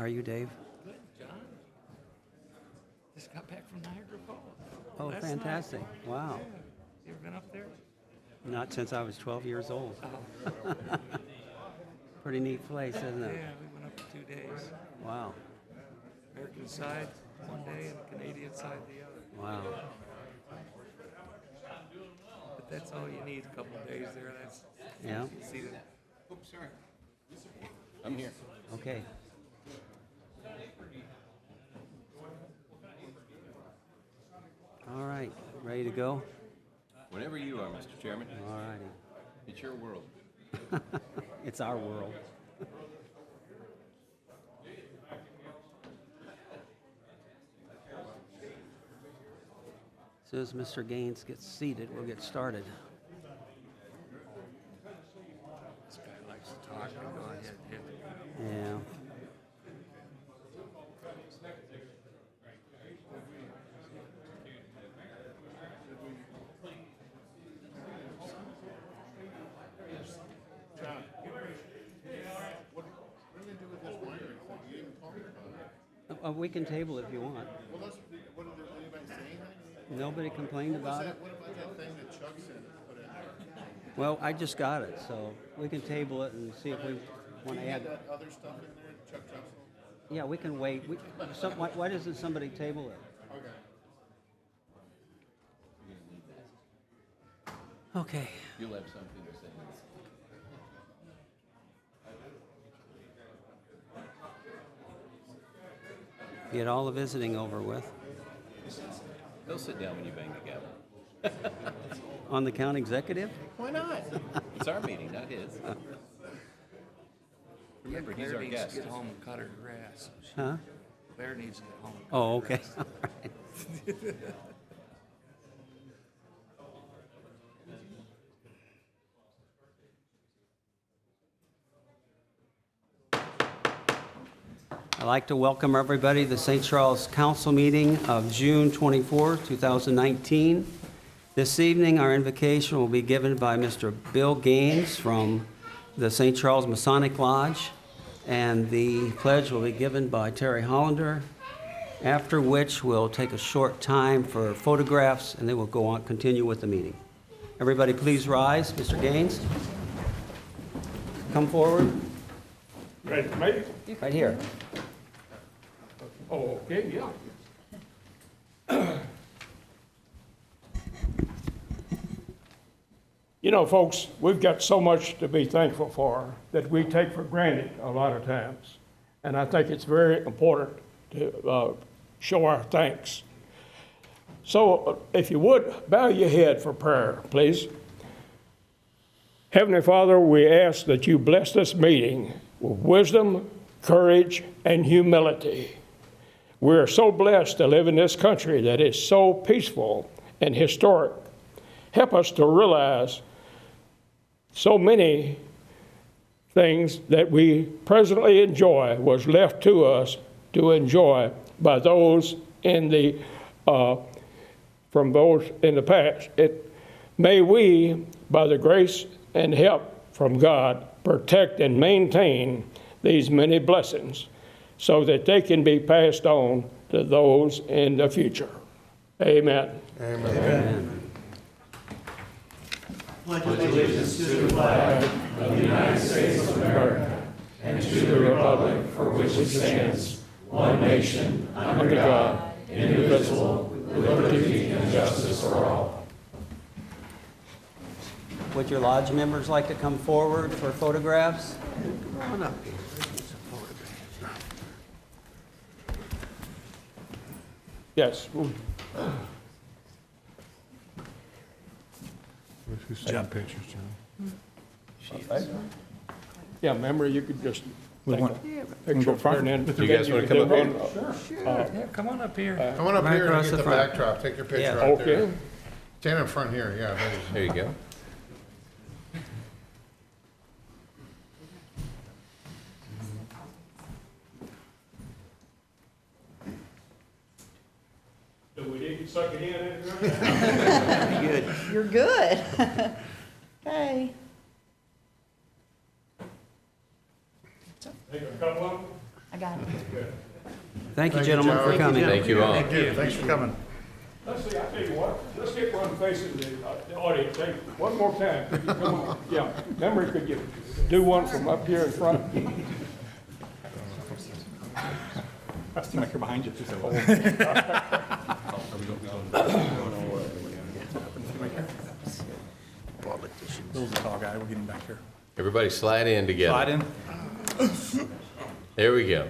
are you, Dave? Good, John. Just got back from Niagara Falls. Oh, Last fantastic. night. Wow. Yeah. You ever been up there? Not since I was 12 years old. Oh. Pretty neat place, isn't Yeah, it? we went up for 2 days. Wow. American side one day and the Canadian side the other. Wow. But that's all you need, a couple of days there. That's Yeah. see the. Oops, sorry. I'm here. Okay. All right. Ready to go? Whenever you are, Mr. Chairman. All righty. It's your world. It's our world. As soon as Mr. Gaines gets seated, we'll get started. This guy likes to talk. Go ahead. Yeah. Yeah. John, what are we gonna do with this winery thing? You didn't talk about it. We can table it if you want. Well, let's, what did anybody say anything? Nobody complained about it? What about that thing that Chuck said put in there? Well, I just got it, so we can table it and see if we want to You add. had that other stuff in there, Chuck Johnson? Yeah, we can wait. Why doesn't somebody table it? Okay. Okay. You'll have something to say. Get all the visiting over with. He'll sit down when you bang the gavel. On the county executive? Why not? It's our meeting, not his. Remember, he's Claire our needs guest. to get home and cut her grass. Huh? Claire needs to get home. And cut Oh, her okay. grass. All right. I'd like to welcome everybody to the St. Charles Council meeting of June 24, 2019. This evening, our invocation will be given by Mr. Bill Gaines from the St. Charles Masonic Lodge, and the pledge will be given by Terry Hollander, after which we'll take a short time for photographs, and then we'll go on, continue with the meeting. Everybody please rise. Mr. Gaines, come forward. Ready to make? Right here. Oh, okay, yeah. You know, folks, we've got so much to be thankful for that we take for granted a lot of times. And I think it's very important to show our thanks. So if you would, bow your head for prayer, please. Heavenly Father, we ask that you bless this meeting with wisdom, courage, and humility. We're so blessed to live in this country that is so peaceful and historic. Help us to realize so many things that we presently enjoy was left to us to enjoy by those in the from those in the past. May we, by the grace and help from God, protect and maintain these many blessings so that they can be passed on to those in the future. Amen. Amen. Pledge allegiance to the flag of the United States of America and to the republic for which it stands, one nation, under God, indivisible, with liberty and justice for all. Would your lodge members like to come forward for photographs? Come on up here. Yes. Who's taking pictures, John? Yeah, remember, you could just take a picture up there and then. You guys wanna come up here? Yeah, come on up here. Come on up Right here and across get the the front. backdrop. Take your picture Yeah. right there. Okay. Stand in front here, yeah. There you go. So we didn't suck it in. Good. You're good. Okay. Take a couple of them. I got it. Thank you, gentlemen, for coming. Thank you all. Thank you, thanks for coming. Let's see, I tell you what, let's get one facing the audience. Hey, one more time, could you come on? Yeah, memory, could you do one from up here in front? I seem like you're behind you. Bill's the tall guy, we're getting back here. Everybody slide in together. Slide in. There we go.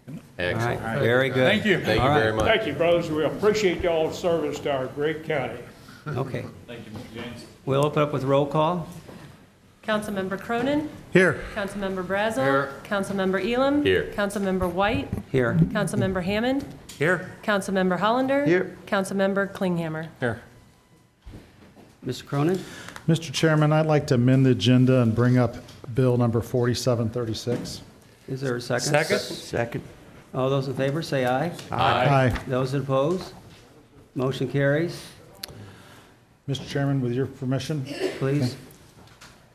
All Excellent. right, very good. Thank you. Thank you All right. very much. Thank you, brothers. We appreciate y'all's service to our great county. Okay. Thank you, Mr. James. We'll open up with roll call. Councilmember Cronin. Here. Councilmember Brazel. Councilmember Elam. Here. Councilmember White. Here. Councilmember Hammond. Here. Councilmember Hollander. Here. Councilmember Klinghammer. Here. Mr. Cronin? Mr. Chairman, I'd like to amend the agenda and bring up Bill number 4736. Is there a second? Second? Second. All those in favor, say aye. Aye. Those opposed? Motion carries. Mr. Chairman, with your permission, Please.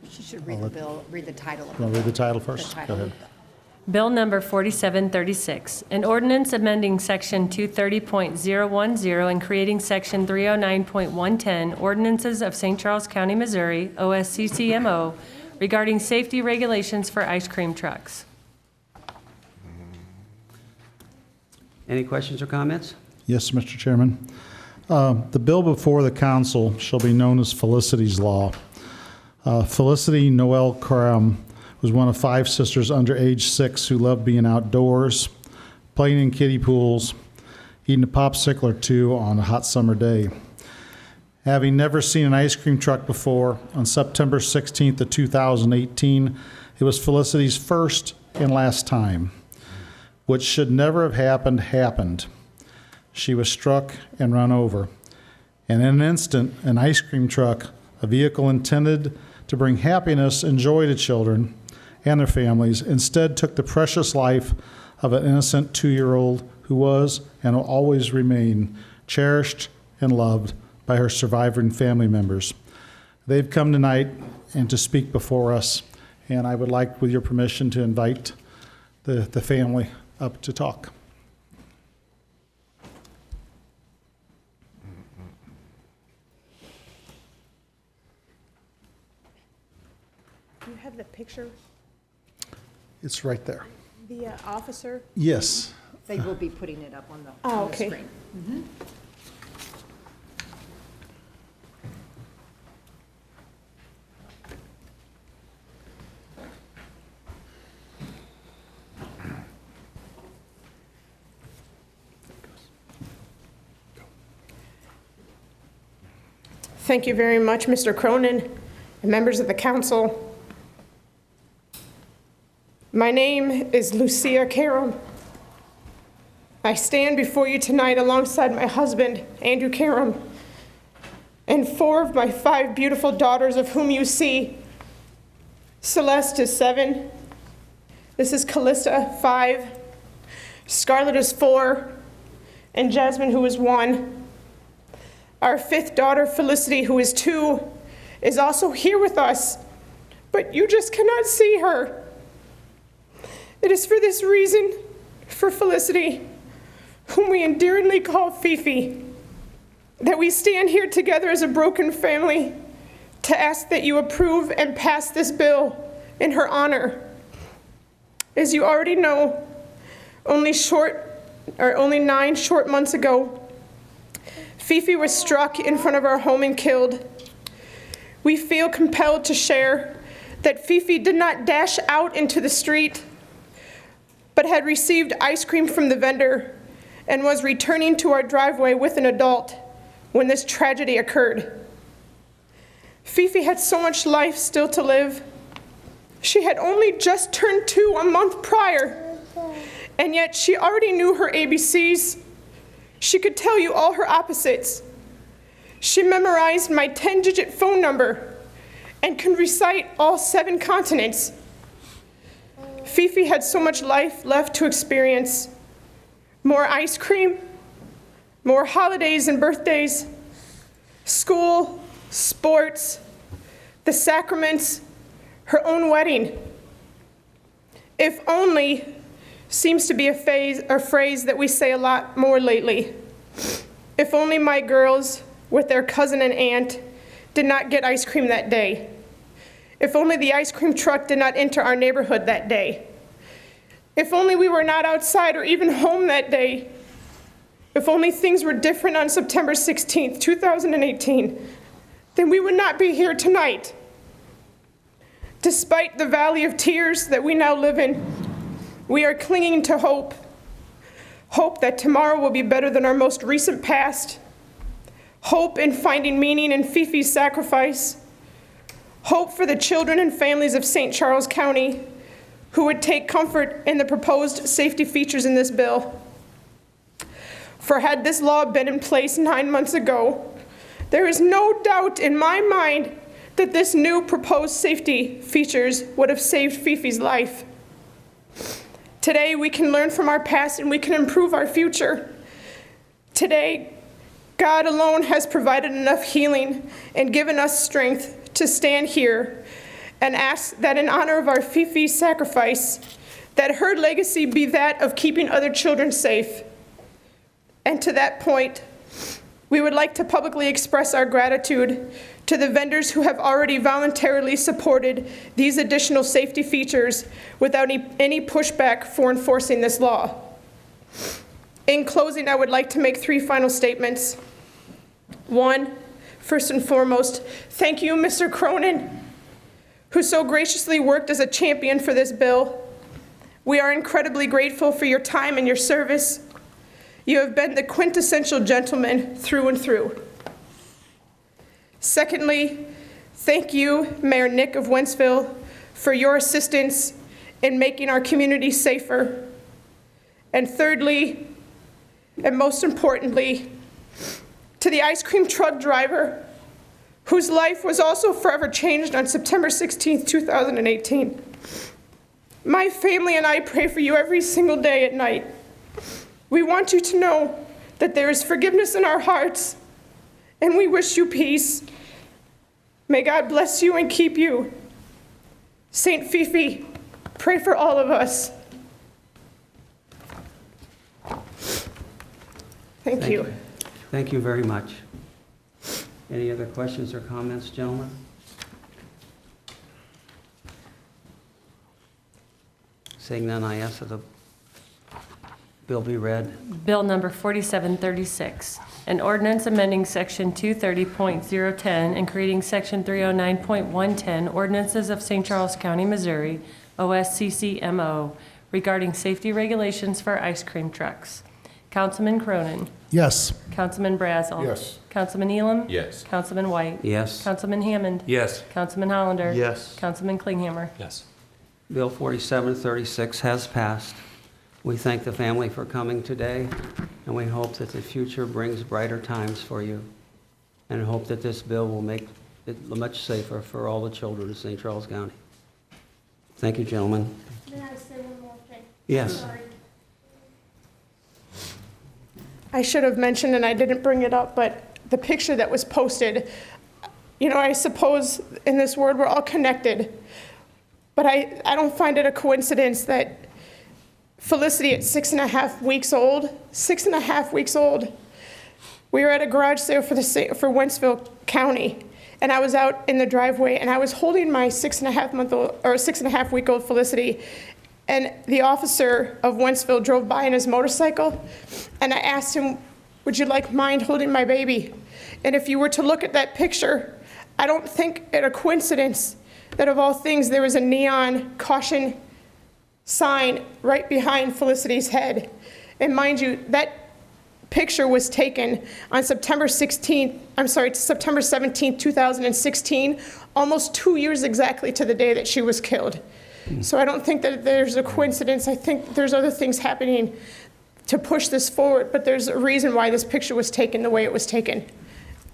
She should read the bill, read the title of you want to read the title the first? Go title. ahead. Bill number 4736, an ordinance amending section 230.010 and creating section 309.110 ordinances of St. Charles County, Missouri, OSCCMO, regarding safety regulations for ice cream trucks. Any questions or comments? Yes, Mr. Chairman. The bill before the council shall be known as Felicity's Law. Felicity Noel Cram was one of 5 sisters under age 6 who loved being outdoors, playing in kiddie pools, eating a popsicle or two on a hot summer day. Having never seen an ice cream truck before, on September 16th of 2018, it was Felicity's first and last time. What should never have happened, happened. She was struck and run over. And in an instant, an ice cream truck, a vehicle intended to bring happiness and joy to children and their families, instead took the precious life of an innocent 2-year-old who was and will always remain cherished and loved by her surviving family members. They've come tonight and to speak before us, and I would like, with your permission, to invite the family up to talk. Do you have the picture, It's right there. the officer? Yes. They will be putting it up on the Oh, on the okay. screen. Thank you very much, Mr. Cronin and members of the council. My name is Lucia Karam. I stand before you tonight alongside my husband, Andrew Karam, and 4 of my 5 beautiful daughters, of whom you see Celeste is 7, this is Callista, 5, Scarlett is 4, and Jasmine, who is 1. Our 5th daughter, Felicity, who is 2, is also here with us, but you just cannot see her. It is for this reason, for Felicity, whom we endearingly call Fifi, that we stand here together as a broken family to ask that you approve and pass this bill in her honor. As you already know, only 9 short months ago, Fifi was struck in front of our home and killed. We feel compelled to share that Fifi did not dash out into the street, but had received ice cream from the vendor and was returning to our driveway with an adult when this tragedy occurred. Fifi had so much life still to live. She had only just turned 2 a month prior, and yet she already knew her ABCs. She could tell you all her opposites. She memorized my 10-digit phone number and can recite all 7 continents. Fifi had so much life left to experience. More ice cream, more holidays and birthdays, school, sports, the sacraments, her own wedding. If only seems to be a phrase that we say a lot more lately. If only my girls, with their cousin and aunt, did not get ice cream that day. If only the ice cream truck did not enter our neighborhood that day. If only we were not outside or even home that day. If only things were different on September 16th, 2018, then we would not be here tonight. Despite the valley of tears that we now live in, we are clinging to hope. Hope that tomorrow will be better than our most recent past. Hope in finding meaning in Fifi's sacrifice. Hope for the children and families of St. Charles County who would take comfort in the proposed safety features in this bill. For had this law been in place 9 months ago, there is no doubt in my mind that this new proposed safety features would have saved Fifi's life. Today, we can learn from our past and we can improve our future. Today, God alone has provided enough healing and given us strength to stand here and ask that in honor of our Fifi's sacrifice, that her legacy be that of keeping other children safe. And to that point, we would like to publicly express our gratitude to the vendors who have already voluntarily supported these additional safety features without any pushback for enforcing this law. In closing, I would like to make 3 final statements. 1, first and foremost, thank you, Mr. Cronin, who so graciously worked as a champion for this bill. We are incredibly grateful for your time and your service. You have been the quintessential gentleman through and through. Secondly, thank you, Mayor Nick of Wentzville, for your assistance in making our community safer. And thirdly, and most importantly, to the ice cream truck driver, whose life was also forever changed on September 16th, 2018. My family and I pray for you every single day at night. We want you to know that there is forgiveness in our hearts, and we wish you peace. May God bless you and keep you. Saint Fifi, pray for all of us. Thank you. Thank you very much. Any other questions or comments, gentlemen? Seeing none, I ask that the bill be read. Bill number 4736, an ordinance amending section 230.010 and creating section 309.110, ordinances of St. Charles County, Missouri, OSCCMO, regarding safety regulations for ice cream trucks. Councilman Cronin. Yes. Councilman Brazel. Yes. Councilman Elam. Yes. Councilman White. Yes. Councilman Hammond. Yes. Councilman Hollander. Yes. Councilman Klinghammer. Yes. Bill 4736 has passed. We thank the family for coming today, and we hope that the future brings brighter times for you, and hope that this bill will make it much safer for all the children of St. Charles County. Thank you, gentlemen. May I say one more thing? Yes. Sorry. I should have mentioned, and I didn't bring it up, but the picture that was posted, you know, I suppose in this world we're all connected, but I don't find it a coincidence that Felicity at 6.5 weeks old, we were at a garage sale for Wentzville County, and I was out in the driveway, and I was holding my 6.5-week-old Felicity, and the officer of Wentzville drove by on his motorcycle, and I asked him, would you mind holding my baby? And if you were to look at that picture, I don't think it a coincidence that of all things, there was a neon caution sign right behind Felicity's head. And mind you, that picture was taken on September 17th, 2016, almost 2 years exactly to the day that she was killed. So I don't think that there's a coincidence. I think there's other things happening to push this forward, but there's a reason why this picture was taken the way it was taken.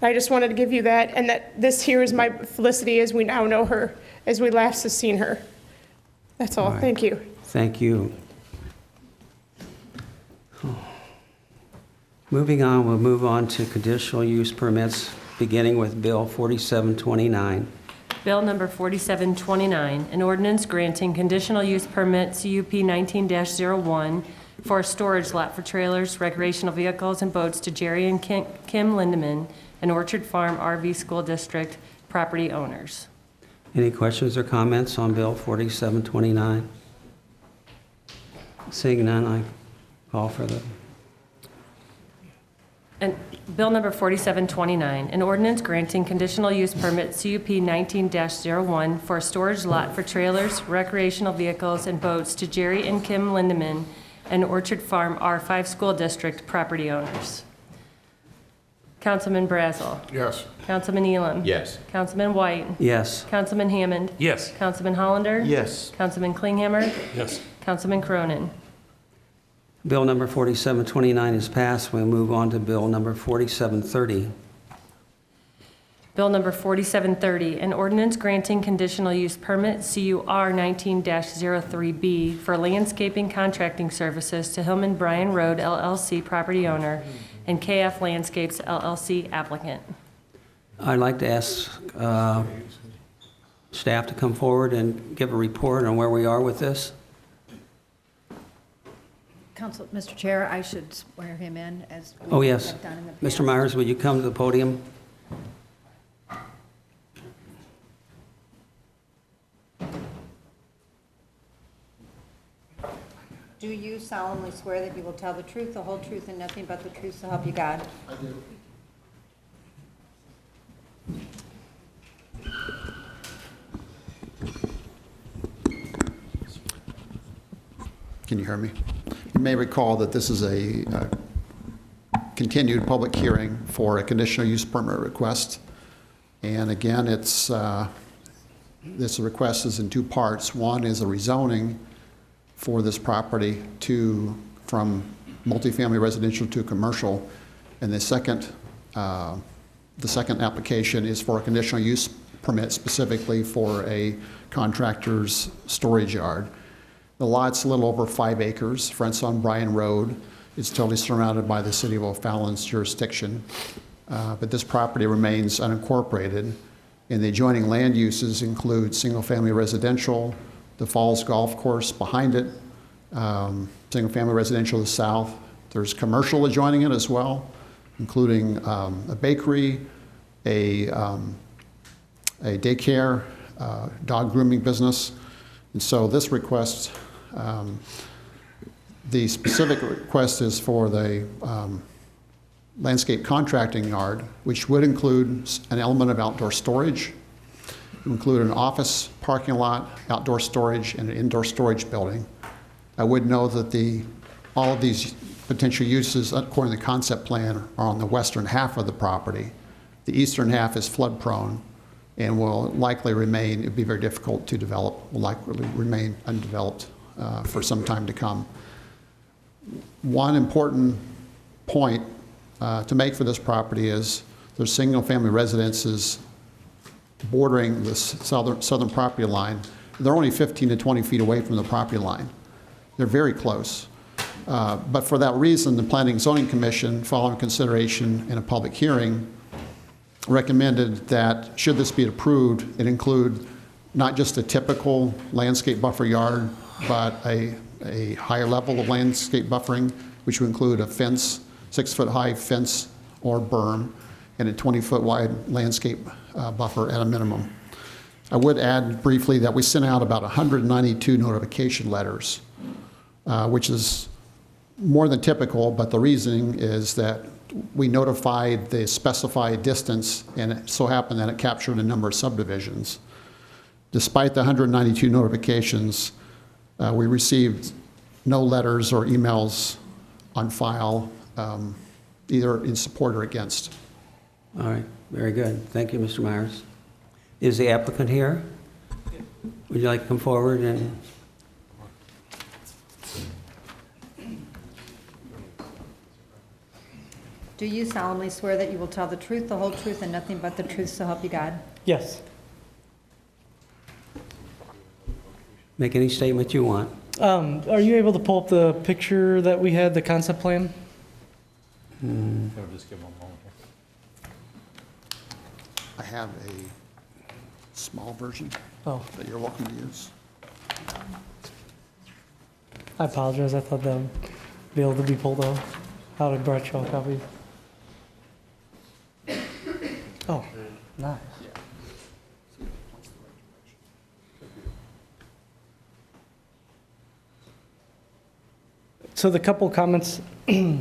I just wanted to give you that, and that this here is my Felicity as we now know her, as we last have seen her. That's all. Right. Thank you. Thank you. Moving on, we'll move on to conditional use permits beginning with Bill 4729. Bill number 4729, an ordinance granting conditional use permit CUP 19-01 for a storage lot for trailers, recreational vehicles, and boats to Jerry and Kim Lindeman and Orchard Farm RV School District property owners. Any questions or comments on Bill 4729? Seeing none, I call for the, And Bill number 4729, an ordinance granting conditional use permit CUP 19-01 for a storage lot for trailers, recreational vehicles, and boats to Jerry and Kim Lindeman and Orchard Farm R5 School District property owners. Councilman Brazel. Yes. Councilman Elam. Yes. Councilman White. yes. Councilman Hammond. Yes. Councilman Hollander. Yes. Councilman Klinghammer. Yes. Councilman Cronin. Bill number 4729 is passed. We'll move on to Bill number 4730. Bill number 4730, an ordinance granting conditional use permit CUR 19-03B for landscaping contracting services to Hillman Bryan Road LLC property owner and KF Landscapes LLC applicant. I'd like to ask staff to come forward and give a report on where we are with this. Mr. Chair, I should swear him in as we Oh, yes. have done in the Mr. past. Myers, would you come to the podium? Do you solemnly swear that you will tell the truth, the whole truth, and nothing but the truth, so help you God? I do. Can you hear me? You may recall that this is a continued public hearing for a conditional use permit request. And again, this request is in two parts. One is a rezoning for this property from multifamily residential to commercial. And the second application is for a conditional use permit specifically for a contractor's storage yard. The lot's a little over 5 acres, fronts on Bryan Road. It's totally surrounded by the city of O'Fallon's jurisdiction. But this property remains unincorporated, and the adjoining land uses include single-family residential, the Falls Golf Course behind it, single-family residential to the south. There's commercial adjoining it as well, including a bakery, a daycare, dog grooming business. And so this request, the specific request is for the landscape contracting yard, which would include an element of outdoor storage. It would include an office parking lot, outdoor storage, and an indoor storage building. I would know that all of these potential uses, according to the concept plan, are on the western half of the property. The eastern half is flood prone and will likely remain, it'd be very difficult to develop, will likely remain undeveloped for some time to come. One important point to make for this property is there's single-family residences bordering the southern property line. They're only 15 to 20 feet away from the property line. They're very close. But for that reason, the Planning and Zoning Commission, following consideration in a public hearing, recommended that, should this be approved, it include not just a typical landscape buffer yard, but a higher level of landscape buffering, which would include a fence, 6-foot-high fence or berm, and a 20-foot wide landscape buffer at a minimum. I would add briefly that we sent out about 192 notification letters, which is more than typical, but the reasoning is that we notified the specified distance, and it so happened that it captured a number of subdivisions. Despite the 192 notifications, we received no letters or emails on file, either in support or against. All right, very good. Thank you, Mr. Myers. Is the applicant here? Would you like to come forward and? Do you solemnly swear that you will tell the truth, the whole truth, and nothing but the truth, so help you God? Yes. Make any statement you want. Are you able to pull up the picture that we had, the concept plan? Just give them a moment I have a small version Oh, that you're welcome to use. I apologize. I thought that would be able to be pulled out. How did Bradshaw copy? Oh, nice. So the couple comments that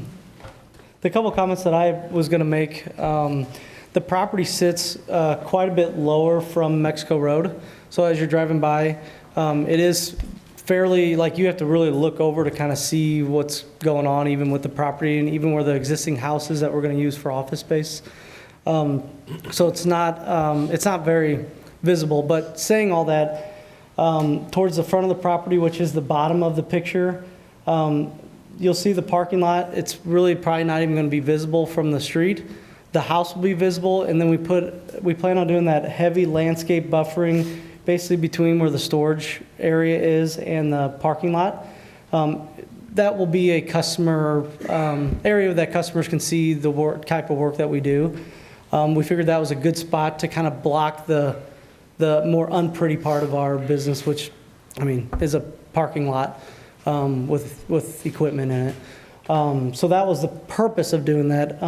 I was going to make, the property sits quite a bit lower from Mexico Road. So as you're driving by, it is fairly, like, you have to really look over to kind of see what's going on even with the property and even where the existing houses that we're going to use for office space. So it's not very visible. But saying all that, towards the front of the property, which is the bottom of the picture, you'll see the parking lot. It's really probably not even going to be visible from the street. The house will be visible, and then we plan on doing that heavy landscape buffering basically between where the storage area is and the parking lot. That will be a customer area that customers can see the type of work that we do. We figured that was a good spot to kind of block the more unpretty part of our business, which, I mean, is a parking lot with equipment in it. So that was the purpose of doing that.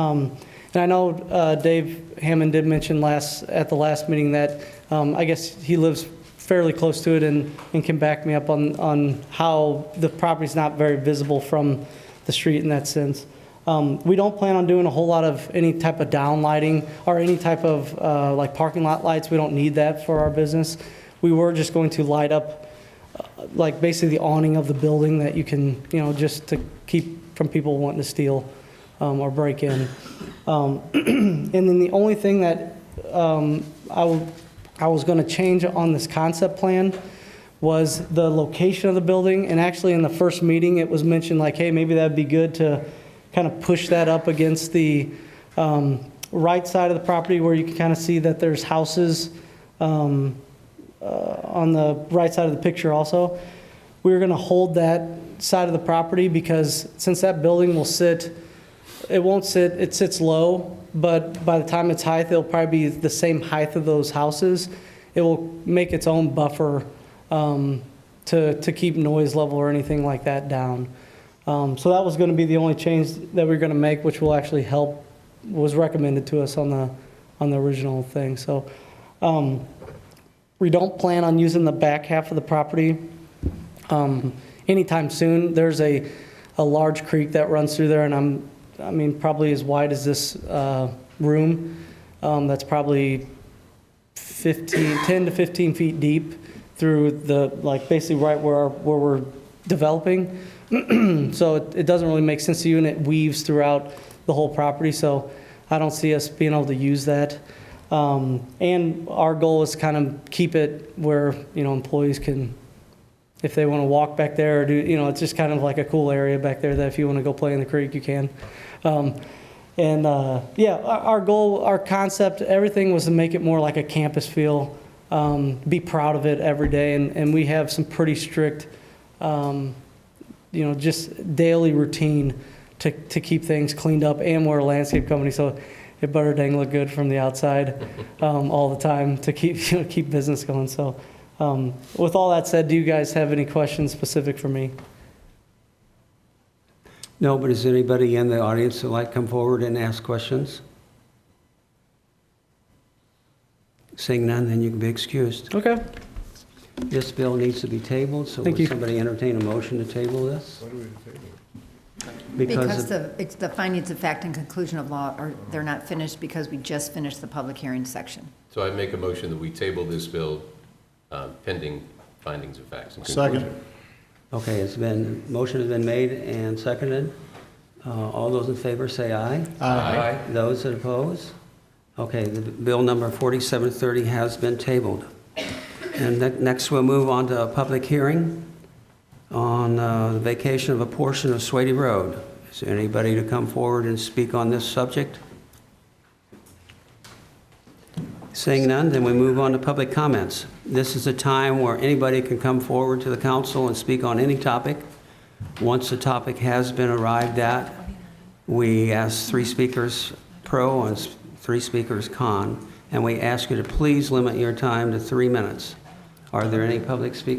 And I know Dave Hammond did mention at the last meeting that I guess he lives fairly close to it and can back me up on how the property's not very visible from the street in that sense. We don't plan on doing a whole lot of any type of down lighting or any type of like parking lot lights. We don't need that for our business. We were just going to light up like basically the awning of the building that you can, just to keep from people wanting to steal or break in. And then the only thing that I was going to change on this concept plan was the location of the building. And actually in the first meeting, it was mentioned like, hey, maybe that'd be good to kind of push that up against the right side of the property where you can kind of see that there's houses on the right side of the picture also. We were going to hold that side of the property because since that building will sit, it sits low, but by the time it's high, it'll probably be the same height of those houses. It will make its own buffer to keep noise level or anything like that down. So that was going to be the only change that we were going to make, which will actually help, was recommended to us on the original thing. So we don't plan on using the back half of the property anytime soon. There's a large creek that runs through there, and I mean, probably as wide as this room. That's probably 10 to 15 feet deep through basically right where we're developing. So it doesn't really make sense to you, and it weaves throughout the whole property. So I don't see us being able to use that. And our goal is kind of keep it where, employees can, if they want to walk back there or do, it's just kind of like a cool area back there that if you want to go play in the creek, you can. Our goal, our concept, everything was to make it more like a campus feel, be proud of it every day. And we have some pretty strict, just daily routine to keep things cleaned up, and we're a landscape company, so it better dang look good from the outside all the time to keep business going. So with all that said, do you guys have any questions specific for me? No, but is anybody in the audience that like come forward and ask questions? Seeing none, then you can be excused. Okay. This bill needs to be tabled, so Thank would you. somebody entertain a motion to table this? Because of- it's the findings of fact and conclusion of law, they're not finished because we just finished the public hearing section. So I make a motion that we table this bill pending findings of facts and Second. conclusion. Okay, motion has been made and seconded. All those in favor say aye. Aye. Those that oppose? Okay, the bill number 4730 has been tabled. And next we'll move on to a public hearing on the vacation of a portion of Swady Road. Is there anybody to come forward and speak on this subject? Seeing none, then we move on to public comments. This is a time where anybody can come forward to the council and speak on any topic. Once the topic has been arrived at, we ask 3 speakers pro and 3 speakers con, and we ask you to please limit your time to 3 minutes. Are there any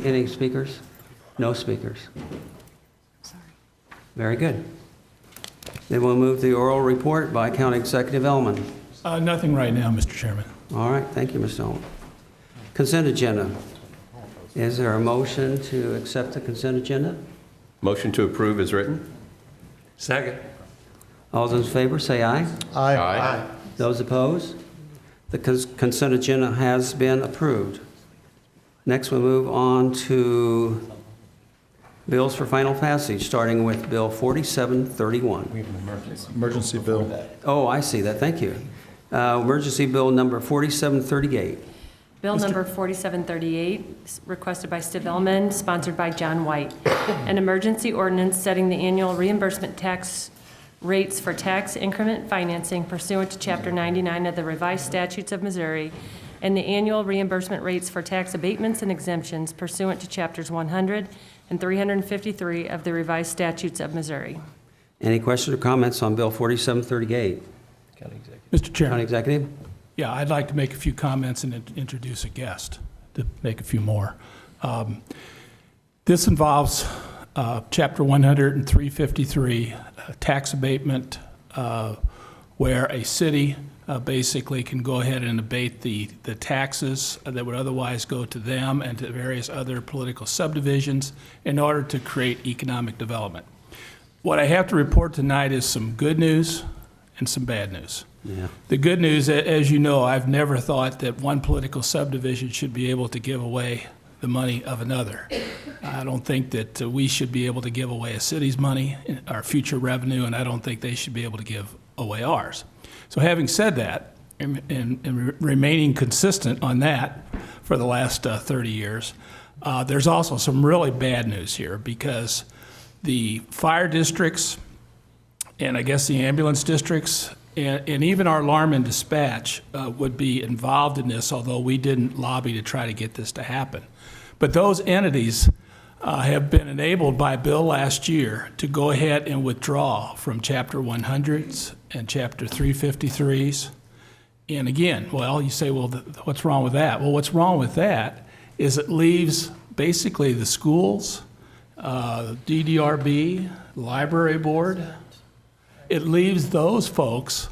any speakers? No speakers. Very good. Then we'll move to the oral report by County Executive Elman. Nothing right now, Mr. Chairman. All right, thank you, Mr. Elman. Consent agenda. Is there a motion to accept the consent agenda? Motion to approve is written. Second. All those in favor, say aye. Aye. Those opposed? The consent agenda has been approved. Next, we'll move on to bills for final passage, starting with Bill 4731. Emergency bill. Oh, I see that. Thank you. Emergency Bill number 4738. Bill number 4738, requested by Steve Elman, sponsored by John White. An emergency ordinance setting the annual reimbursement tax rates for tax increment financing pursuant to Chapter 99 of the Revised Statutes of Missouri, and the annual reimbursement rates for tax abatements and exemptions pursuant to Chapters 100 and 353 of the Revised Statutes of Missouri. Any questions or comments on Bill 4738? Mr. County Chairman, Executive? yeah, I'd like to make a few comments and introduce a guest to make a few more. This involves Chapter 100 and 353, tax abatement, where a city basically can go ahead and abate the taxes that would otherwise go to them and to various other political subdivisions in order to create economic development. What I have to report tonight is some good news and some bad news. Yeah. The good news, as you know, I've never thought that one political subdivision should be able to give away the money of another. I don't think that we should be able to give away a city's money, our future revenue, and I don't think they should be able to give away ours. So having said that, and remaining consistent on that for the last 30 years, there's also some really bad news here, because the fire districts and I guess the ambulance districts and even our alarm and dispatch would be involved in this, although we didn't lobby to try to get this to happen. But those entities have been enabled by a bill last year to go ahead and withdraw from Chapter 100s and Chapter 353s. And again, well, you say, well, what's wrong with that? Well, what's wrong with that is it leaves basically the schools, DDRB, library board, it leaves those folks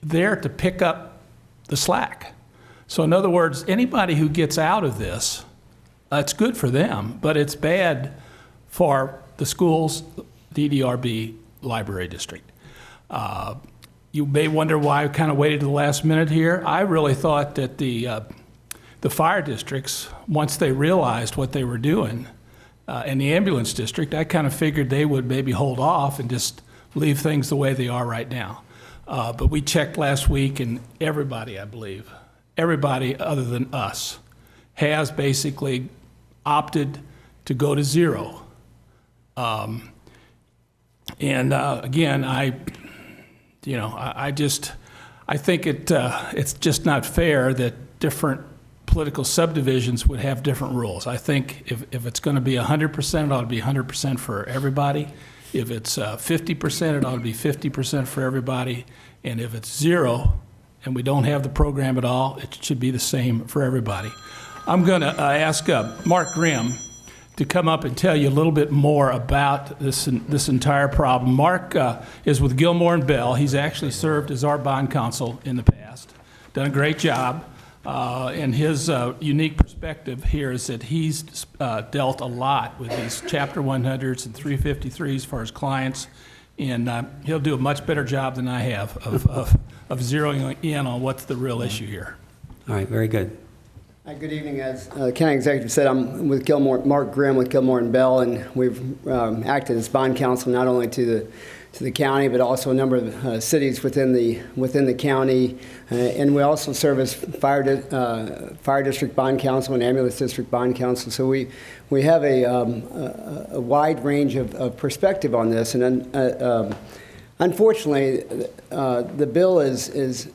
there to pick up the slack. So in other words, anybody who gets out of this, it's good for them, but it's bad for the schools, DDRB, library district. You may wonder why I kind of waited to the last minute here. I really thought that the fire districts, once they realized what they were doing, and the ambulance district, I kind of figured they would maybe hold off and just leave things the way they are right now. But we checked last week, and everybody, I believe, everybody other than us, has basically opted to go to zero. Again, I think it's just not fair that different political subdivisions would have different rules. I think if it's going to be 100%, it ought to be 100% for everybody. If it's 50%, it ought to be 50% for everybody. And if it's zero and we don't have the program at all, it should be the same for everybody. I'm going to ask Mark Grimm to come up and tell you a little bit more about this entire problem. Mark is with Gilmore and Bell. He's actually served as our bond counsel in the past, done a great job. And his unique perspective here is that he's dealt a lot with these Chapter 100s and 353s for his clients, and he'll do a much better job than I have of zeroing in on what's the real issue here. All right, very good. Good evening. As the county executive said, I'm with Mark Grimm with Gilmore and Bell, and we've acted as bond counsel not only to the county, but also a number of cities within the county, and we also serve as fire district bond counsel and ambulance district bond counsel. So we have a wide range of perspective on this, and unfortunately, the bill is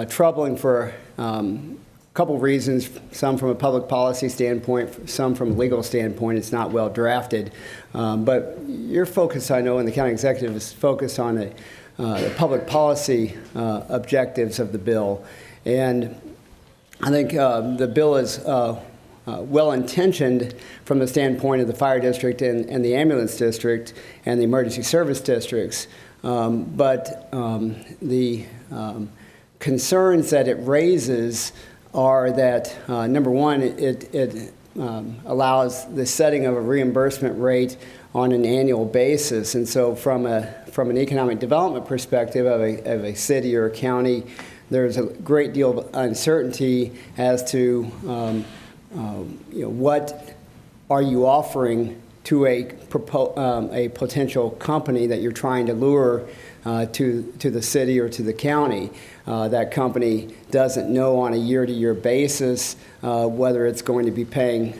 troubling for a couple reasons, some from a public policy standpoint, some from a legal standpoint. It's not well drafted. But your focus, I know, in the county executive is focused on the public policy objectives of the bill. And I think the bill is well-intentioned from the standpoint of the fire district and the ambulance district and the emergency service districts. But the concerns that it raises are that, number one, it allows the setting of a reimbursement rate on an annual basis. And so from an economic development perspective of a city or a county, there's a great deal of uncertainty as to what are you offering to a potential company that you're trying to lure to the city or to the county. That company doesn't know on a year-to-year basis whether it's going to be paying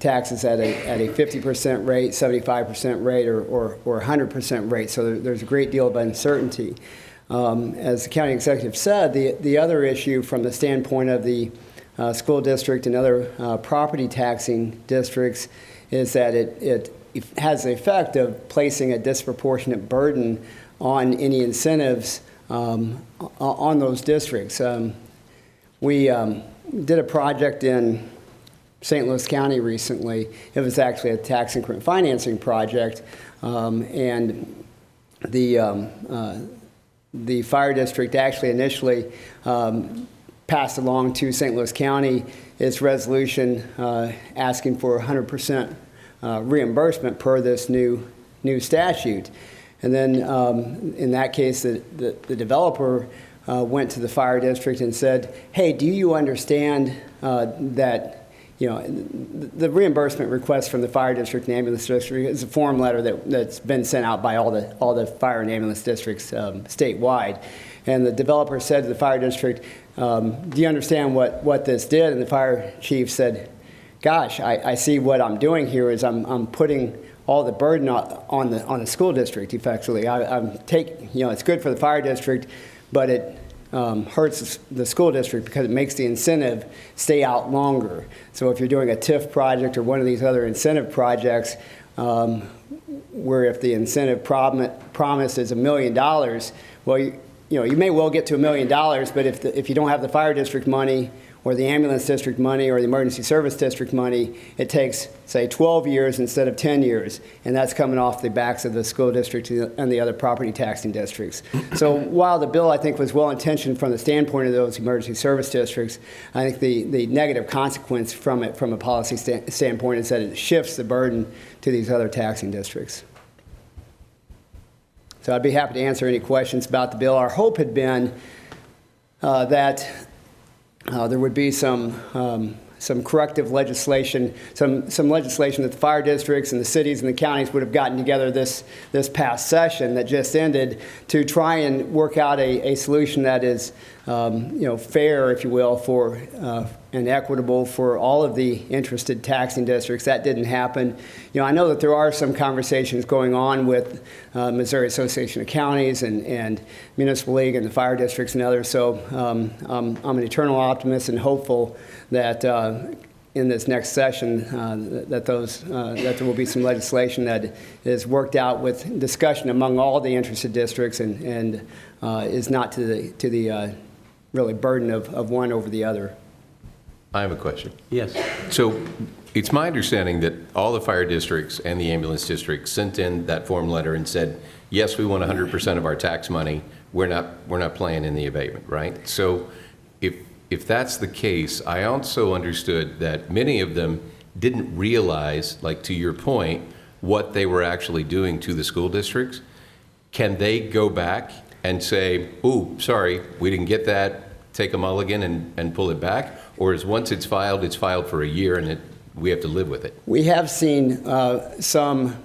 taxes at a 50% rate, 75% rate, or 100% rate. So there's a great deal of uncertainty. As the county executive said, the other issue from the standpoint of the school district and other property taxing districts is that it has the effect of placing a disproportionate burden on any incentives on those districts. We did a project in St. Louis County recently. It was actually a tax increment financing project, and the fire district actually initially passed along to St. Louis County its resolution asking for 100% reimbursement per this new statute. And then in that case, the developer went to the fire district and said, hey, do you understand that the reimbursement request from the fire district and ambulance district is a form letter that's been sent out by all the fire and ambulance districts statewide. And the developer said to the fire district, do you understand what this did? And the fire chief said, gosh, I see what I'm doing here is I'm putting all the burden on the school district effectively. I'm taking, it's good for the fire district, but it hurts the school district because it makes the incentive stay out longer. So if you're doing a TIF project or one of these other incentive projects, where if the incentive promise is $1 million, well, you may well get to $1 million, but if you don't have the fire district money or the ambulance district money or the emergency service district money, it takes, say, 12 years instead of 10 years, and that's coming off the backs of the school district and the other property taxing districts. So while the bill, I think, was well-intentioned from the standpoint of those emergency service districts, I think the negative consequence from it, from a policy standpoint, is that it shifts the burden to these other taxing districts. So I'd be happy to answer any questions about the bill. Our hope had been that there would be some corrective legislation, some legislation that the fire districts and the cities and the counties would have gotten together this past session that just ended to try and work out a solution that is fair, if you will, for and equitable for all of the interested taxing districts. That didn't happen. I know that there are some conversations going on with Missouri Association of Counties and Municipal League and the fire districts and others. So I'm an eternal optimist and hopeful that in this next session that there will be some legislation that is worked out with discussion among all the interested districts and is not to the really burden of one over the other. I have a question. Yes. So it's my understanding that all the fire districts and the ambulance districts sent in that form letter and said, yes, we want 100% of our tax money. We're not playing in the abatement, right? So if that's the case, I also understood that many of them didn't realize, like to your point, what they were actually doing to the school districts. Can they go back and say, ooh, sorry, we didn't get that, take a mulligan and pull it back? Or is once it's filed for a year and we have to live with it? We have seen some,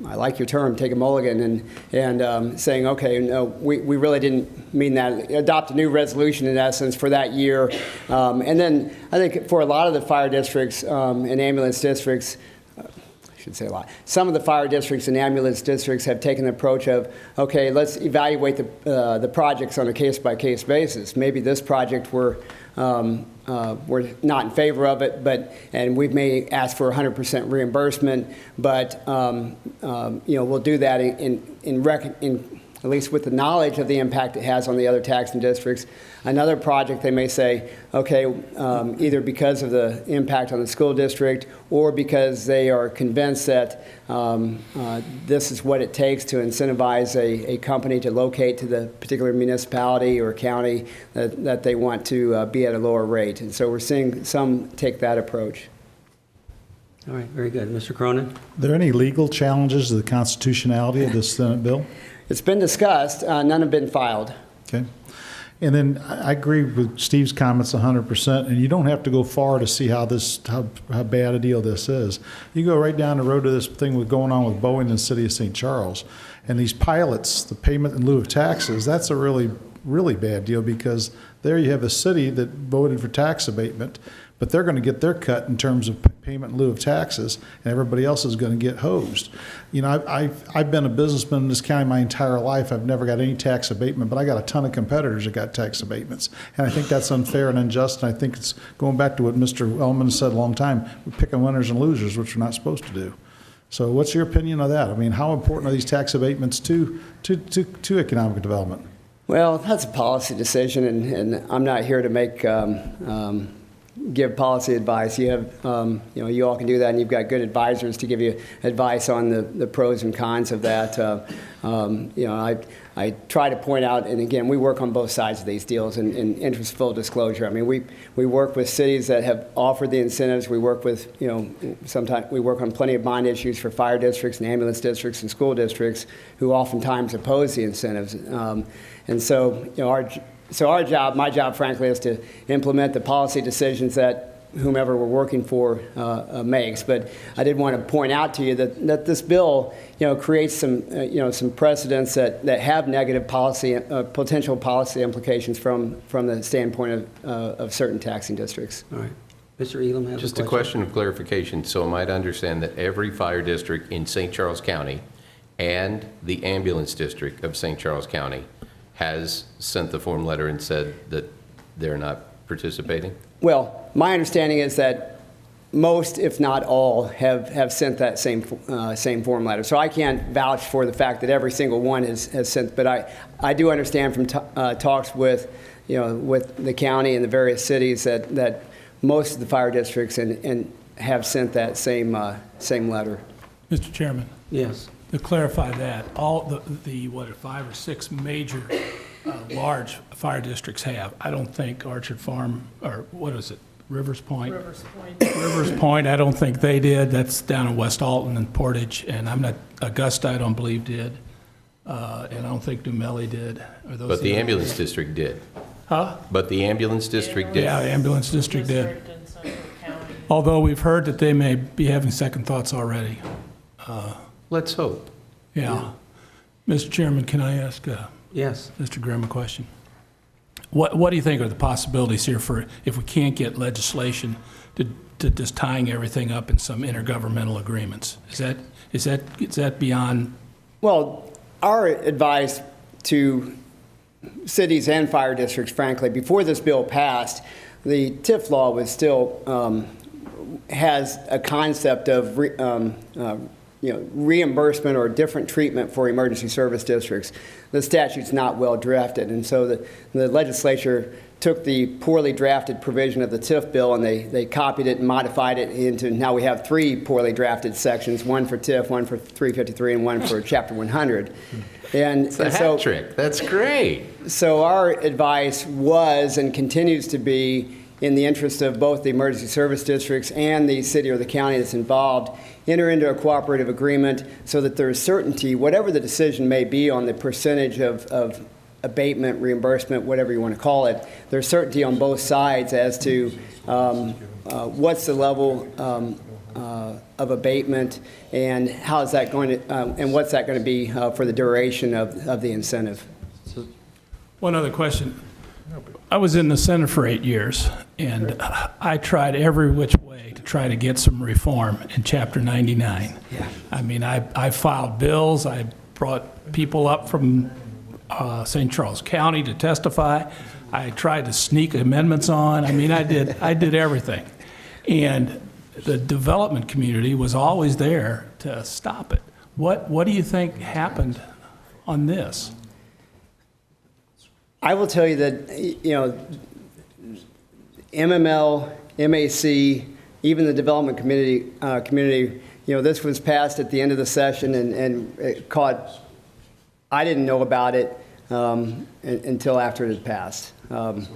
I like your term, take a mulligan, and saying, okay, no, we really didn't mean that. Adopt a new resolution, in essence, for that year. And then I think for a lot of the fire districts and ambulance districts, I should say a lot. Some of the fire districts and ambulance districts have taken the approach of, okay, let's evaluate the projects on a case-by-case basis. Maybe this project we're not in favor of it, and we may ask for 100% reimbursement, but we'll do that in at least with the knowledge of the impact it has on the other taxing districts. Another project, they may say, okay, either because of the impact on the school district or because they are convinced that this is what it takes to incentivize a company to locate to the particular municipality or county that they want to be at a lower rate. And so we're seeing some take that approach. All right, very good. Mr. Cronin? Are there any legal challenges to the constitutionality of this Senate bill? It's been discussed. None have been filed. Okay. And then I agree with Steve's comments 100%, and you don't have to go far to see how bad a deal this is. You go right down the road to this thing with going on with Boeing in the city of St. Charles. And these pilots, the payment in lieu of taxes, that's a really, really bad deal, because there you have a city that voted for tax abatement, but they're going to get their cut in terms of payment in lieu of taxes, and everybody else is going to get hosed. You know, I've been a businessman in this county my entire life. I've never got any tax abatement, but I got a ton of competitors that got tax abatements. And I think that's unfair and unjust, and I think it's going back to what Mr. Elman said a long time. We're picking winners and losers, which we're not supposed to do. So what's your opinion of that? I mean, how important are these tax abatements to economic development? Well, that's a policy decision, and I'm not here to make give policy advice. You have, you all can do that, and you've got good advisors to give you advice on the pros and cons of that. I try to point out, and again, we work on both sides of these deals in interest of full disclosure. I mean, we work with cities that have offered the incentives. We work with, sometimes we work on plenty of bond issues for fire districts and ambulance districts and school districts who oftentimes oppose the incentives. And so, our job, my job, frankly, is to implement the policy decisions that whomever we're working for makes. But I did want to point out to you that this bill, creates some precedents that have negative policy, potential policy implications from the standpoint of certain taxing districts. All right. Mr. Elam has Just a question of clarification. So am I to understand that every fire district in St. Charles County and the ambulance district of St. Charles County has sent the form letter and said that they're not participating? Well, my understanding is that most, if not all, have sent that same form letter. So I can't vouch for the fact that every single one has sent, but I do understand from talks with the county and the various cities that most of the fire districts and have sent that same letter. Mr. Chairman? Yes. To clarify that, all the 5 or 6 major large fire districts have. I don't think Orchard Farm, or what is it, Rivers Point? Rivers Point, I don't think they did. That's down in West Alton and Portage, and Augusta, I don't believe did. And I don't think Dumelli did. But the ambulance district did. Huh? But the ambulance district did. Yeah, the ambulance district did. Although we've heard that they may be having second thoughts already. Let's hope. Yeah. Mr. Chairman, can I ask Yes. Mr. Grimm a question? What do you think are the possibilities here for if we can't get legislation to just tying everything up in some intergovernmental agreements? Is that beyond? Well, our advice to cities and fire districts, frankly, before this bill passed, the TIF law was still has a concept of reimbursement or different treatment for emergency service districts. The statute's not well drafted, and so the legislature took the poorly drafted provision of the TIF bill and they copied it and modified it into, now we have 3 poorly drafted sections, one for TIF, one for 353, and one for Chapter 100. It's a hat trick. That's great. So our advice was and continues to be, in the interest of both the emergency service districts and the city or the county that's involved, enter into a cooperative agreement so that there is certainty, whatever the decision may be on the percentage of abatement, reimbursement, whatever you want to call it, there's certainty on both sides as to what's the level of abatement and how is that going to, and what's that going to be for the duration of the incentive. One other question. I was in the Senate for 8 years, and I tried every which way to try to get some reform in Chapter 99. Yeah. I mean, I filed bills. I brought people up from St. Charles County to testify. I tried to sneak amendments on. I mean, I did everything. And the development community was always there to stop it. What do you think happened on this? I will tell you that, MML, MAC, even the development community, this was passed at the end of the session and it caught, I didn't know about it until after it had passed. I've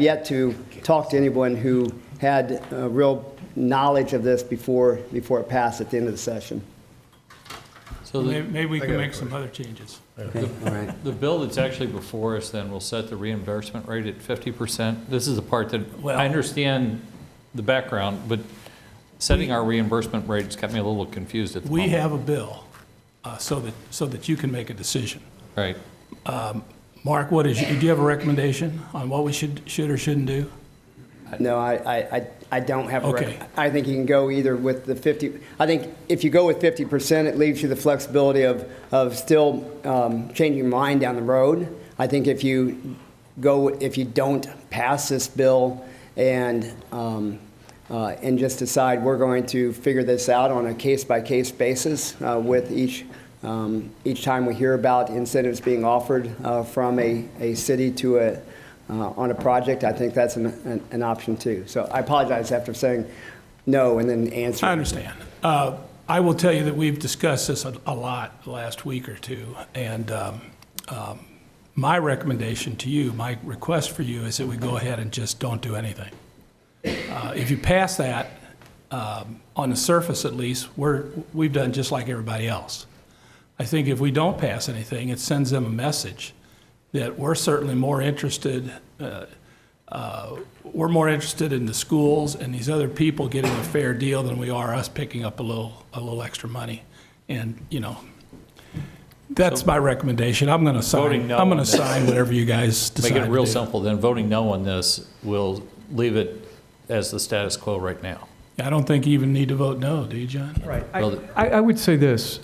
yet to talk to anyone who had real knowledge of this before it passed at the end of the session. So Maybe we can make some other changes. Okay, all right. The bill that's actually before us then will set the reimbursement rate at 50%. This is the part that, I understand the background, but setting our reimbursement rates got me a little confused at the We moment. have a bill so that you can make a decision. Right. Mark, do you have a recommendation on what we should or shouldn't do? No, I don't have. Okay. I think you can go either with the 50. I think if you go with 50%, it leaves you the flexibility of still changing your mind down the road. I think if you don't pass this bill and just decide we're going to figure this out on a case-by-case basis with each time we hear about incentives being offered from a city to on a project, I think that's an option too. So I apologize after saying no and then answering. I understand. I will tell you that we've discussed this a lot the last week or two, and my recommendation to you, my request for you is that we go ahead and just don't do anything. If you pass that, on the surface at least, we've done just like everybody else. I think if we don't pass anything, it sends them a message that we're certainly more interested. We're more interested in the schools and these other people getting a fair deal than we are us picking up a little extra money. And that's my recommendation. I'm going to sign. Voting no I'm going on to this. sign whatever you guys decide. Make it real to do. simple then. Voting no on this will leave it as the status quo right now. I don't think you even need to vote no, do you, John? Right. Well, I would say this.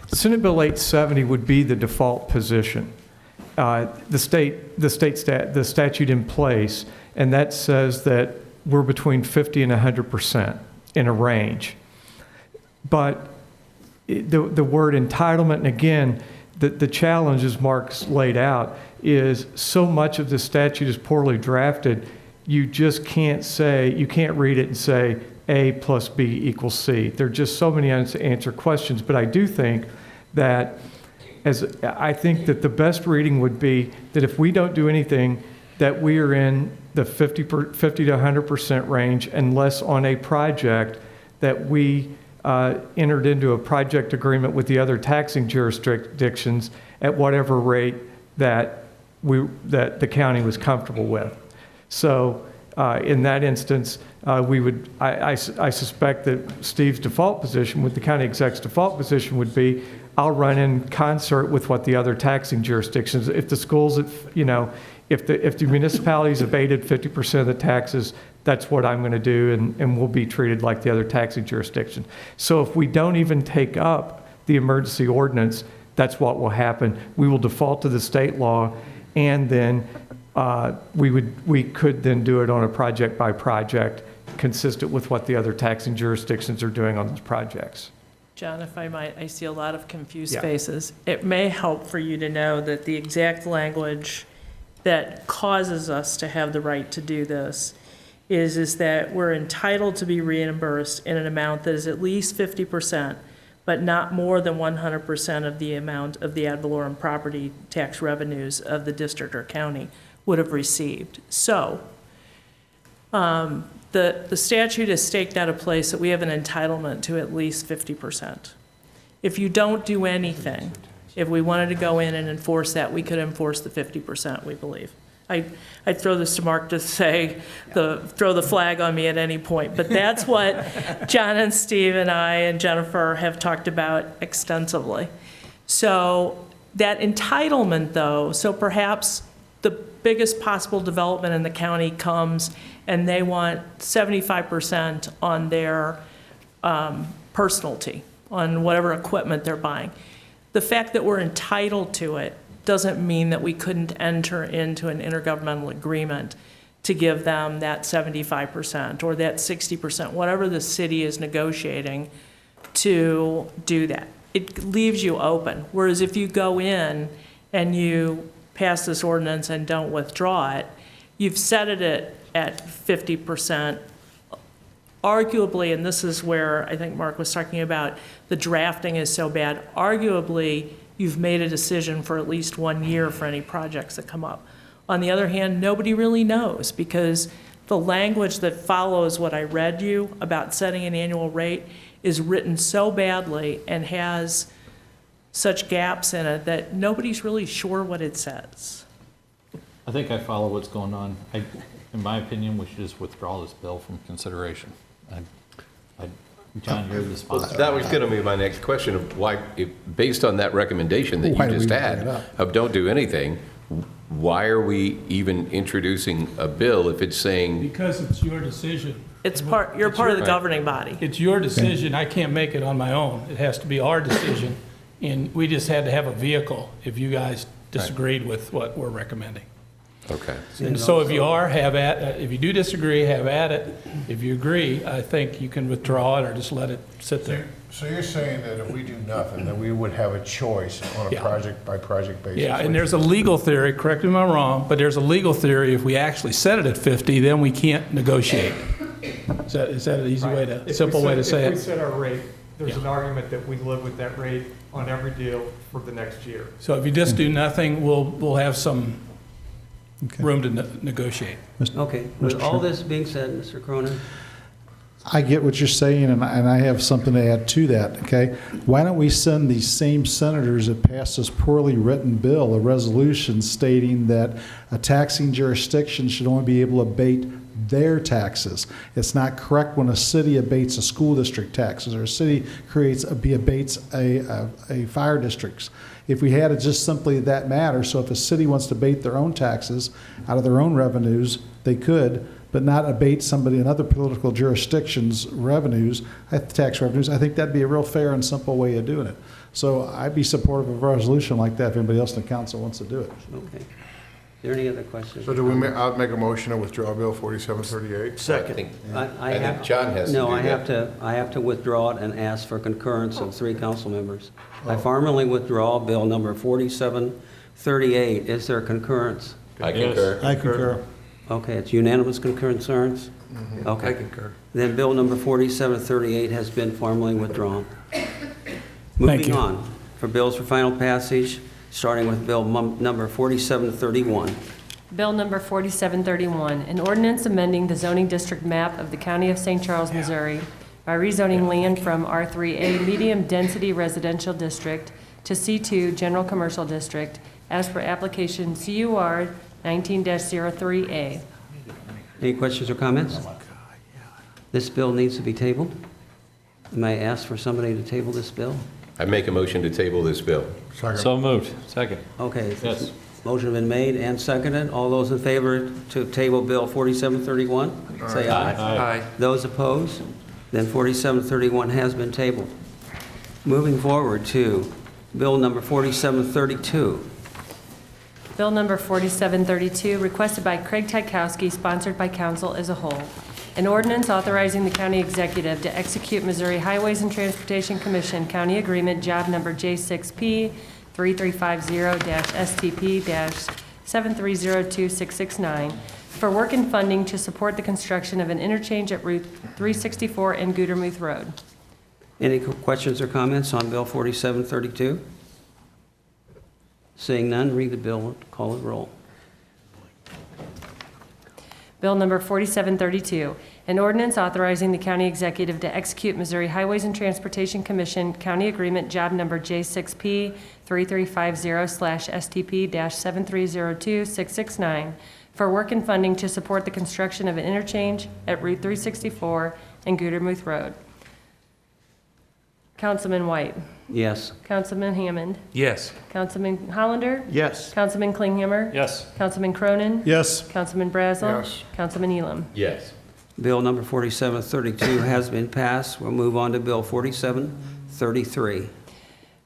Senate Bill 870 would be the default position. The statute in place, and that says that we're between 50 and 100% in a range. But the word entitlement, and again, the challenge, as Mark's laid out, is so much of the statute is poorly drafted, you just can't read it and say A plus B equals C. There are just so many unanswered questions, but I do think that I think that the best reading would be that if we don't do anything, that we are in the 50 to 100% range, unless on a project that we entered into a project agreement with the other taxing jurisdictions at whatever rate that the county was comfortable with. So in that instance, I suspect that Steve's default position, with the county exec's default position, would be I'll run in concert with what the other taxing jurisdictions. If the schools, if the municipalities abated 50% of the taxes, that's what I'm going to do, and we'll be treated like the other taxing jurisdiction. So if we don't even take up the emergency ordinance, that's what will happen. We will default to the state law, and then we could then do it on a project by project, consistent with what the other taxing jurisdictions are doing on those projects. John, if I might, I see a lot of confused Yeah. faces. It may help for you to know that the exact language that causes us to have the right to do this is that we're entitled to be reimbursed in an amount that is at least 50%, but not more than 100% of the amount of the ad valorem property tax revenues of the district or county would have received. So, the statute is staked out a place that we have an entitlement to at least 50%. If you don't do anything, if we wanted to go in and enforce that, we could enforce the 50%, we believe. I'd throw this to Mark to say, throw the flag on me at any point, but that's what John and Steve and I and Jennifer have talked about extensively. So that entitlement, though, so perhaps the biggest possible development in the county comes and they want 75% on their personalty, on whatever equipment they're buying. The fact that we're entitled to it doesn't mean that we couldn't enter into an intergovernmental agreement to give them that 75% or that 60%, whatever the city is negotiating to do that. It leaves you open. Whereas if you go in and you pass this ordinance and don't withdraw it, you've set it at 50%. Arguably, and this is where I think Mark was talking about, the drafting is so bad, arguably, you've made a decision for at least 1 year for any projects that come up. On the other hand, nobody really knows, because the language that follows what I read you about setting an annual rate is written so badly and has such gaps in it that nobody's really sure what it says. I think I follow what's going on. In my opinion, we should just withdraw this bill from consideration. John, you're the sponsor. That was going to be my next question of why, based on that recommendation that Why you do just we bring had, it up? of don't do anything, why are we even introducing a bill if it's saying, Because it's your decision. You're part of the governing body. It's your decision. I can't make it on my own. It has to be our decision. And we just had to have a vehicle if you guys disagreed with what we're recommending. okay. And so if you are, if you do disagree, have at it. If you agree, I think you can withdraw it or just let it sit there. So you're saying that if we do nothing, that we would have a choice on a Yeah. project-by-project basis? Yeah, and there's a legal theory, correct me if I'm wrong, but there's a legal theory, if we actually set it at 50, then we can't negotiate. Is that an easy way to, simple way to say If we it? set our rate, there's an argument that we live with that rate on every deal for the next year. So if you just do nothing, we'll have some room to negotiate. Okay, with all this being said, Mr. Cronin, I get what you're saying, and I have something to add to that, okay? Why don't we send these same senators that passed this poorly written bill a resolution stating that a taxing jurisdiction should only be able to abate their taxes? It's not correct when a city abates a school district taxes, or a city abates a fire district's. If we had it just simply that matter, so if a city wants to abate their own taxes out of their own revenues, they could, but not abate another political jurisdiction's revenues, tax revenues. I think that'd be a real fair and simple way of doing it. So I'd be supportive of a resolution like that if anybody else in the council wants to do it. okay. Are there any other questions? So I'll make a motion to withdraw Bill 4738? I think John has to No, do I that. have to withdraw it and ask for concurrence of 3 council members. I formally withdraw Bill number 4738. Is there concurrence? I concur. I concur. Okay, it's unanimous concurrence? Okay. I concur. Then Bill number 4738 has been formally withdrawn. Thank Moving you. on, for bills for final passage, starting with Bill number 4731. Bill number 4731, an ordinance amending the zoning district map of the County of St. Charles, Missouri by rezoning land from R3A Medium Density Residential District to C2 General Commercial District as per application CUR 19-03A. Any questions or comments? This bill needs to be tabled. May I ask for somebody to table this bill? I make a motion to table this bill. So moved. Second. Okay. Yes. Motion been made and seconded. All those in favor to table Bill 4731, say aye. Aye. Those opposed? Then 4731 has been tabled. Moving forward to Bill number 4732. Bill number 4732, requested by Craig Tykowski, sponsored by council as a whole. An ordinance authorizing the county executive to execute Missouri Highways and Transportation Commission County Agreement Job Number J6P 3350-STP-7302669 for work and funding to support the construction of an interchange at Route 364 and Gudermouth Road. Any questions or comments on Bill 4732? Seeing none, read the bill, call it roll. Bill number 4732, an ordinance authorizing the county executive to execute Missouri Highways and Transportation Commission County Agreement Job Number J6P 3350/STP-7302669 for work and funding to support the construction of an interchange at Route 364 and Gudermouth Road. Councilman White. Yes. Councilman Hammond. Yes. Councilman Hollander. Yes. Councilman Klinghammer. Yes. Councilman Cronin. Yes. Councilman Brazel. Yes. Councilman Elam. Yes. Bill number 4732 has been passed. We'll move on to Bill 4733.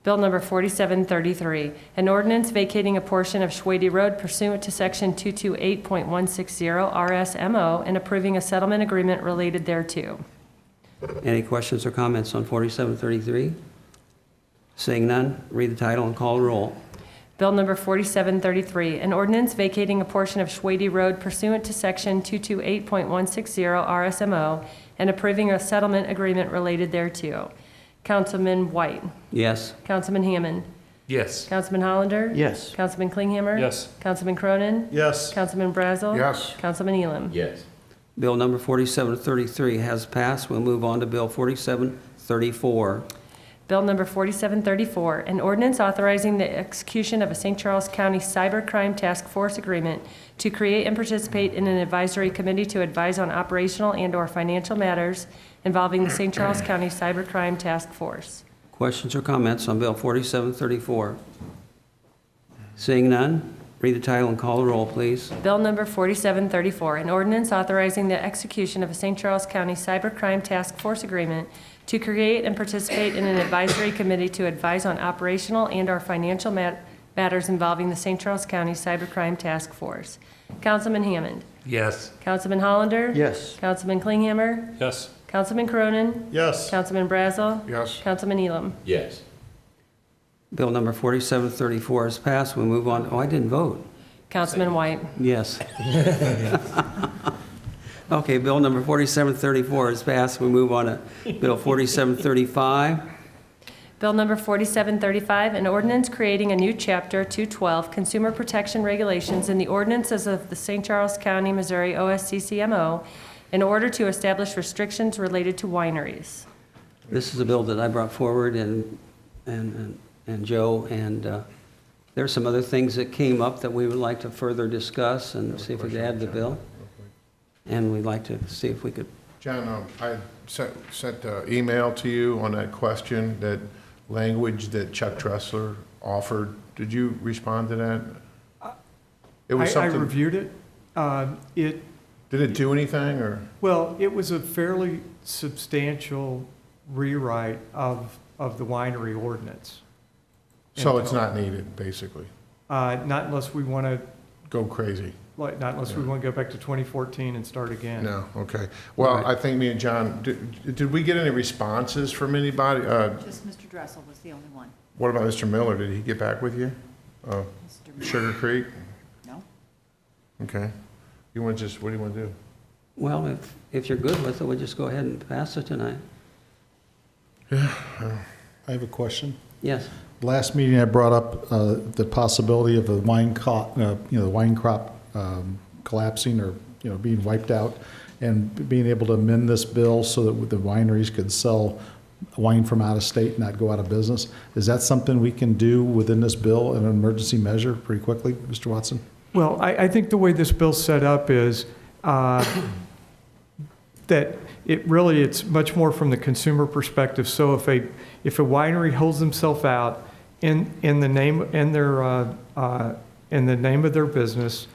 Bill number 4733, an ordinance vacating a portion of Schwady Road pursuant to Section 228.160 RSMO and approving a settlement agreement related thereto. Any questions or comments on 4733? Seeing none, read the title and call the roll. Bill number 4733, an ordinance vacating a portion of Schwady Road pursuant to Section 228.160 RSMO and approving a settlement agreement related thereto. Councilman White. Yes. Councilman Hammond. Yes. Councilman Hollander. Yes. Councilman Klinghammer. Yes. Councilman Cronin. Yes. Councilman Brazel. Yes. Councilman Elam. Yes. Bill number 4733 has passed. We'll move on to Bill 4734. Bill number 4734, an ordinance authorizing the execution of a St. Charles County Cybercrime Task Force agreement to create and participate in an advisory committee to advise on operational and/or financial matters involving the St. Charles County Cybercrime Task Force. Questions or comments on Bill 4734? Seeing none, read the title and call the roll, please. Bill number 4734, an ordinance authorizing the execution of a St. Charles County Cybercrime Task Force agreement to create and participate in an advisory committee to advise on operational and/or financial matters involving the St. Charles County Cybercrime Task Force. Councilman Hammond. Yes. Councilman Hollander. Yes. Councilman Klinghammer. Yes. Councilman Cronin. Yes. Councilman Brazel. Yes. Councilman Elam. Yes. Bill number 4734 is passed. We move on. Oh, I didn't vote. Councilman White. Yes. Okay, Bill number 4734 is passed. We move on to Bill 4735. Bill number 4735, an ordinance creating a new chapter 212, Consumer Protection Regulations in the ordinances of the St. Charles County, Missouri OSCCMO in order to establish restrictions related to wineries. This is a bill that I brought forward and Joe, and there's some other things that came up that we would like to further discuss and see if we could add to the bill. And we'd like to see if we could. John, I sent an email to you on that question, that language that Chuck Tressler offered. Did you respond to that? It was I something. reviewed it. Did it do anything, or? Well, it was a fairly substantial rewrite of the winery ordinance. So it's not needed, basically? Not unless we want to, Go crazy? not unless we want to go back to 2014 and start again. No, okay. Well, Right. I think me and John, did we get any responses from anybody? Just Mr. Dressel was the only one. What about Mr. Miller? Did he get back with you? Mr. Miller. Sugar Creek? No? Okay. You want to just, what do you want to do? Well, if you're good with it, we'll just go ahead and pass it tonight. I have a question. Yes. Last meeting, I brought up the possibility of the wine crop, the wine crop collapsing or, being wiped out, and being able to amend this bill so that the wineries could sell wine from out of state and not go out of business. Is that something we can do within this bill in an emergency measure pretty quickly, Mr. Watson? Well, I think the way this bill's set up is that it's much more from the consumer perspective. So if a winery holds themselves out in the name of their business,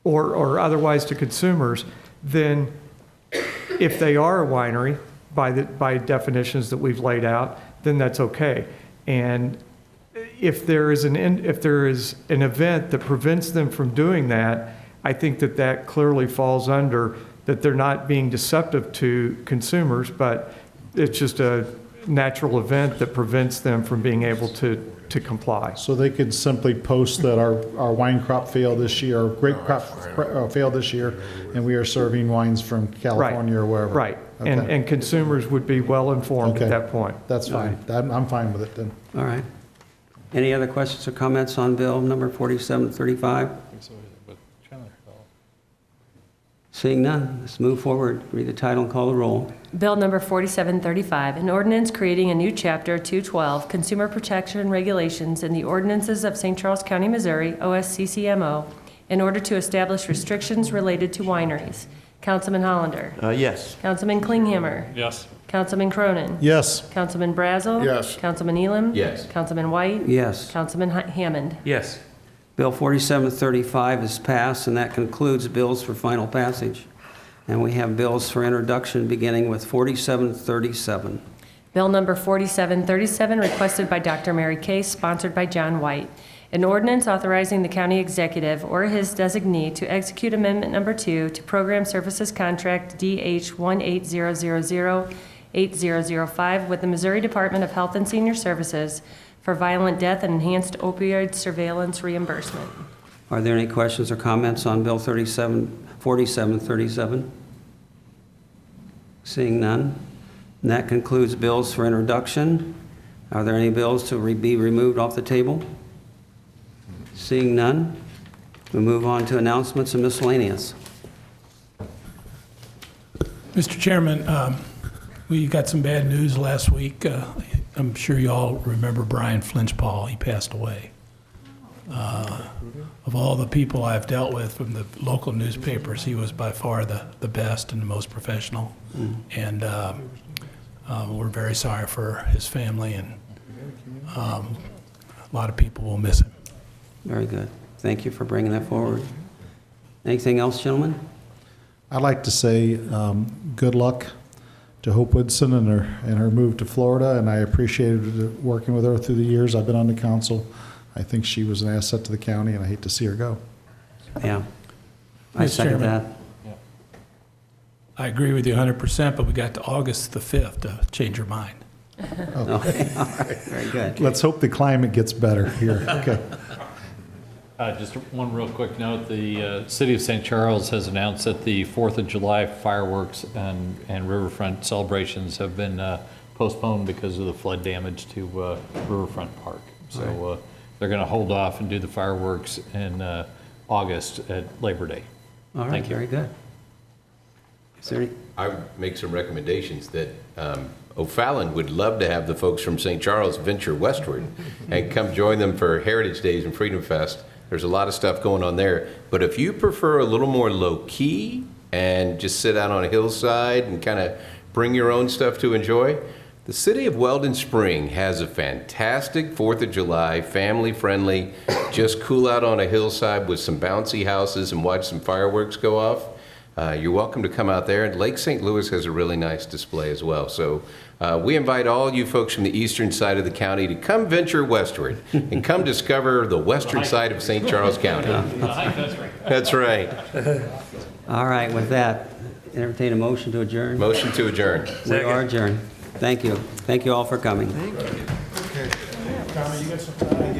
or otherwise to consumers, then if they are a winery by definitions that we've laid out, then that's okay. And if there is an event that prevents them from doing that, I think that clearly falls under that they're not being deceptive to consumers, but it's just a natural event that prevents them from being able to comply. So they could simply post that our wine crop failed this year, our grape crop failed this year, and we are serving wines from California or wherever. Right, Okay. and consumers would be well informed Okay. at that point. That's fine. I'm fine with it then. All right. Any other questions or comments on bill number 4735? Seeing none, let's move forward. Read the title and call the roll. Bill number 4735, an ordinance creating a new chapter 212, Consumer Protection Regulations in the ordinances of St. Charles County, Missouri, OSCCMO, in order to establish restrictions related to wineries. Councilman Hollander. Yes. Councilman Klinghammer. Yes. Councilman Cronin. Yes. Councilman Brazel. Yes. Councilman Elam. Yes. Councilman White. Yes. Councilman Hammond. Yes. Bill 4735 is passed, and that concludes bills for final passage. And we have bills for introduction beginning with 4737. Bill number 4737, requested by Dr. Mary Case, sponsored by John White. An ordinance authorizing the county executive or his designee to execute Amendment Number 2 to Program Services Contract DH-18000-8005 with the Missouri Department of Health and Senior Services for violent death and enhanced opioid surveillance reimbursement. Are there any questions or comments on Bill 4737? Seeing none. And that concludes bills for introduction. Are there any bills to be removed off the table? Seeing none. We move on to announcements and miscellaneous. Mr. Chairman, we got some bad news last week. I'm sure you all remember Brian Flinchpaul. He passed away. Of all the people I've dealt with from the local newspapers, he was by far the best and the most professional. And we're very sorry for his family, and a lot of people will miss him. Very good. Thank you for bringing that forward. Anything else, gentlemen? I'd like to say good luck to Hope Woodson and her move to Florida, and I appreciated working with her through the years I've been on the council. I think she was an asset to the county, and I hate to see her go. Yeah. I Mr. second Chairman. that. I agree with you 100%, but we got to August the 5th to change your mind. Okay. All right. Very good. Let's hope the climate gets better here. Okay. Just one real quick note, the City of St. Charles has announced that the 4th of July fireworks and riverfront celebrations have been postponed because of the flood damage to Riverfront Park. So they're going to hold off and do the fireworks in August at Labor Day. All right. Thank you. Very good. Is there any? I would make some recommendations that O'Fallon would love to have the folks from St. Charles venture westward and come join them for Heritage Days and Freedom Fest. There's a lot of stuff going on there. But if you prefer a little more low-key and just sit out on a hillside and kind of bring your own stuff to enjoy, the city of Weldon Spring has a fantastic 4th of July, family-friendly, just cool out on a hillside with some bouncy houses and watch some fireworks go off. You're welcome to come out there. And Lake St. Louis has a really nice display as well. So we invite all you folks from the eastern side of the county to come venture westward and come discover the western side of St. Charles County. That's right. All right. With that, entertain a motion to adjourn. Motion to adjourn. We are adjourned. Thank you. Thank you all for coming. Okay. Tommy, you got some time?